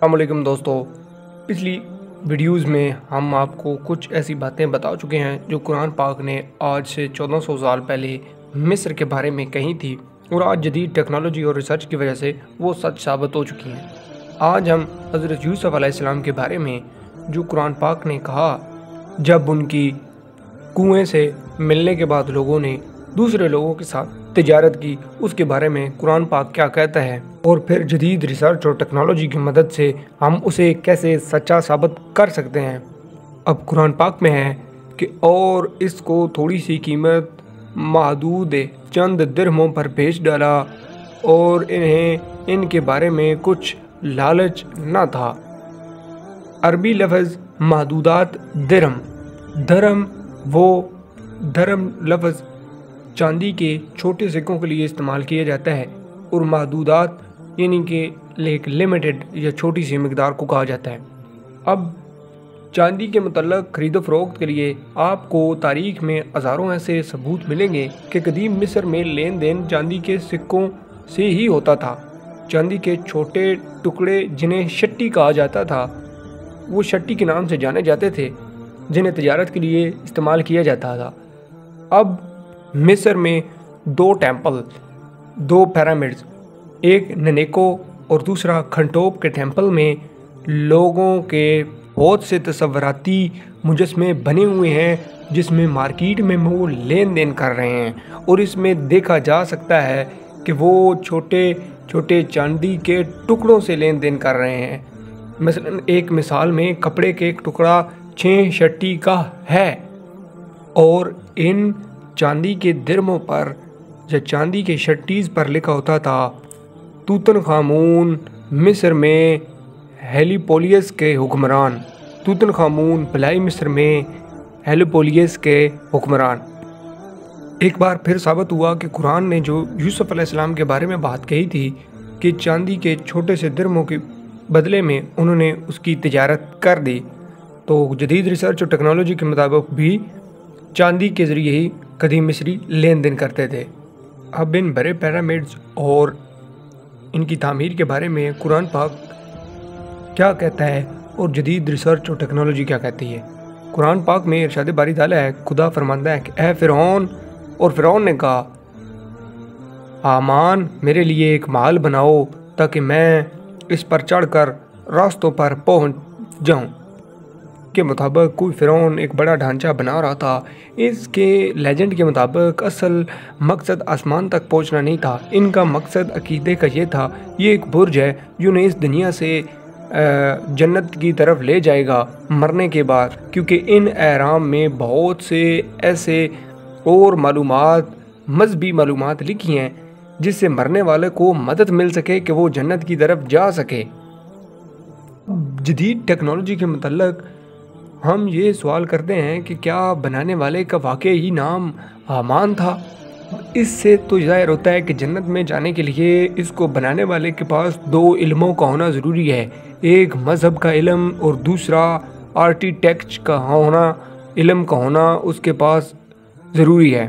السلام علیکم دوستو، پچھلی ویڈیوز میں ہم آپ کو کچھ ایسی باتیں بتا چکے ہیں جو قرآن پاک نے آج سے 1400 سال پہلے مصر کے بارے میں کہی تھی، اور آج جدید ٹیکنالوجی اور ریسرچ کی وجہ سے وہ سچ ثابت ہو چکی ہیں۔ آج ہم حضرت یوسف علیہ السلام کے بارے میں جو قرآن پاک نے کہا جب ان کی کنویں سے ملنے کے بعد لوگوں نے دوسرے لوگوں کے ساتھ تجارت کی، اس کے بارے میں قرآن پاک کیا کہتا ہے، اور پھر جدید ریسرچ اور ٹیکنالوجی کی مدد سے ہم اسے کیسے سچا ثابت کر سکتے ہیں۔ اب قرآن پاک میں ہے کہ اور اس کو تھوڑی سی قیمت محدود چند درہموں پر بیچ ڈالا، اور انہیں ان کے بارے میں کچھ لالچ نہ تھا۔ عربی لفظ محدودات درہم لفظ چاندی کے چھوٹے سکوں کے لیے استعمال کیا جاتا ہے، اور محدودات یعنی کہ ایک لمیٹڈ یا چھوٹی سی مقدار کو کہا جاتا ہے۔ اب چاندی کے متعلق خرید و فروخت کے لیے آپ کو تاریخ میں ہزاروں ایسے ثبوت ملیں گے کہ قدیم مصر میں لین دین چاندی کے سکوں سے ہی ہوتا تھا۔ چاندی کے چھوٹے ٹکڑے جنہیں شٹی کہا جاتا تھا، وہ شٹی کے نام سے جانے جاتے تھے، جنہیں تجارت کے لیے استعمال کیا جاتا تھا۔ اب مصر میں دو ٹیمپل، دو پیرامڈز، ایک ننیکو اور دوسرا کھنٹوپ کے ٹیمپل میں لوگوں کے بہت سے تصوراتی مجسمے بنے ہوئے ہیں، جس میں مارکیٹ میں وہ لین دین کر رہے ہیں، اور اس میں دیکھا جا سکتا ہے کہ وہ چھوٹے چھوٹے چاندی کے ٹکڑوں سے لین دین کر رہے ہیں۔ مثلا ایک مثال میں کپڑے کے ایک ٹکڑا 6 شٹی کا ہے، اور ان چاندی کے درہموں پر یا چاندی کے شٹیز پر لکھا ہوتا تھا توتن خامون مصر میں ہیلیپولیس کے حکمران، توتن خامون بلائی مصر میں ہیلیپولیس کے حکمران۔ ایک بار پھر ثابت ہوا کہ قرآن نے جو یوسف علیہ السلام کے بارے میں بات کہی تھی کہ چاندی کے چھوٹے سے درہموں کے بدلے میں انہوں نے اس کی تجارت کر دی، تو جدید ریسرچ اور ٹیکنالوجی کے مطابق بھی چاندی کے ذریعے ہی قدیم مصری لین دین کرتے تھے۔ اب ان بڑے پیرامڈز اور ان کی تعمیر کے بارے میں قرآن پاک کیا کہتا ہے اور جدید ریسرچ اور ٹیکنالوجی کیا کہتی ہے۔ قرآن پاک میں ارشاد باری تعالیٰ ہے، خدا فرماتا ہے کہ اے فرعون، اور فرعون نے کہا حامان میرے لیے ایک محل بناؤ تاکہ میں اس پر چڑھ کر راستوں پر پہنچ جاؤں۔ کے مطابق کوئی فرعون ایک بڑا ڈھانچہ بنا رہا تھا۔ اس کے لیجنڈ کے مطابق اصل مقصد آسمان تک پہنچنا نہیں تھا، ان کا مقصد عقیدے کا یہ تھا، یہ ایک برج ہے جو انہیں اس دنیا سے جنت کی طرف لے جائے گا مرنے کے بعد، کیونکہ ان احرام میں بہت سے ایسے اور مذہبی معلومات لکھی ہیں جس سے مرنے والے کو مدد مل سکے کہ وہ جنت کی طرف جا سکے۔ جدید ٹیکنالوجی کے متعلق ہم یہ سوال کرتے ہیں کہ کیا بنانے والے کا واقعی نام حامان تھا؟ اس سے تو ظاہر ہوتا ہے کہ جنت میں جانے کے لیے اس کو بنانے والے کے پاس 2 علموں کا ہونا ضروری ہے، ایک مذہب کا علم اور دوسرا آرکیٹیکٹ کا علم کا ہونا اس کے پاس ضروری ہے۔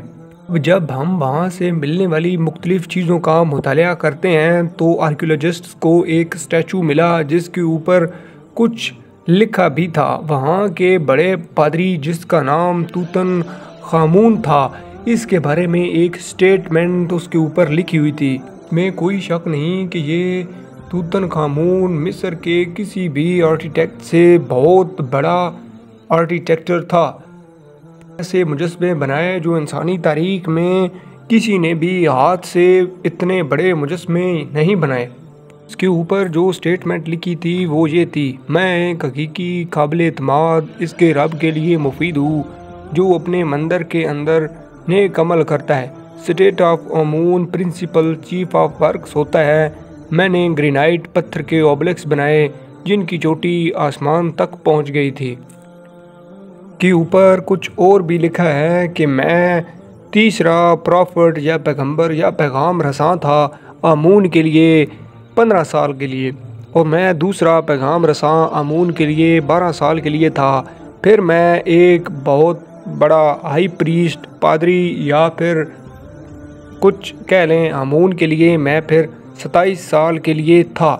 جب ہم وہاں سے ملنے والی مختلف چیزوں کا مطالعہ کرتے ہیں تو آرکیولوجسٹس کو ایک اسٹیچو ملا جس کے اوپر کچھ لکھا بھی تھا۔ وہاں کے بڑے پادری جس کا نام توتن خامون تھا، اس کے بارے میں ایک سٹیٹمنٹ اس کے اوپر لکھی ہوئی تھی۔ میں کوئی شک نہیں کہ یہ توتن خامون مصر کے کسی بھی آرکیٹیکٹ سے بہت بڑا آرکیٹیکچر تھا۔ ایسے مجسمے بنائے جو انسانی تاریخ میں کسی نے بھی ہاتھ سے اتنے بڑے مجسمے نہیں بنائے۔ اس کے اوپر جو سٹیٹمنٹ لکھی تھی وہ یہ تھی، میں ایک حقیقی قابل اعتماد اس کے رب کے لیے مفید ہوں جو اپنے مندر کے اندر نیک عمل کرتا ہے۔ اسٹیٹ آف امون پرنسپل چیف آف ورکس ہوتا ہے۔ میں نے گرینائٹ پتھر کے اوبلکس بنائے جن کی چوٹی آسمان تک پہنچ گئی تھی۔ کے اوپر کچھ اور بھی لکھا ہے کہ میں تیسرا پروفٹ یا پیغمبر یا پیغام رساں تھا امون کے لیے 15 سال کے لیے، اور میں دوسرا پیغام رساں امون کے لیے 12 سال کے لیے تھا۔ پھر میں ایک بہت بڑا ہائی پریسٹ پادری یا پھر کچھ کہہ لیں امون کے لیے میں پھر 27 سال کے لیے تھا۔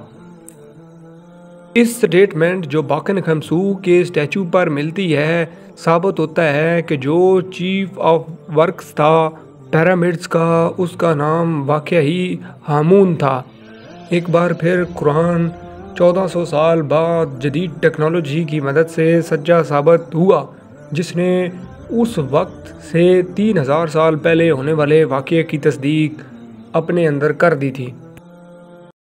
اس سٹیٹمنٹ جو باقن خمسو کے اسٹیچو پر ملتی ہے ثابت ہوتا ہے کہ جو چیف آف ورکس تھا پیرامڈز کا اس کا نام واقعی ہامون تھا۔ ایک بار پھر قرآن 1400 سال بعد جدید ٹیکنالوجی کی مدد سے سچا ثابت ہوا، جس نے اس وقت سے 3000 سال پہلے ہونے والے واقعے کی تصدیق اپنے اندر کر دی تھی۔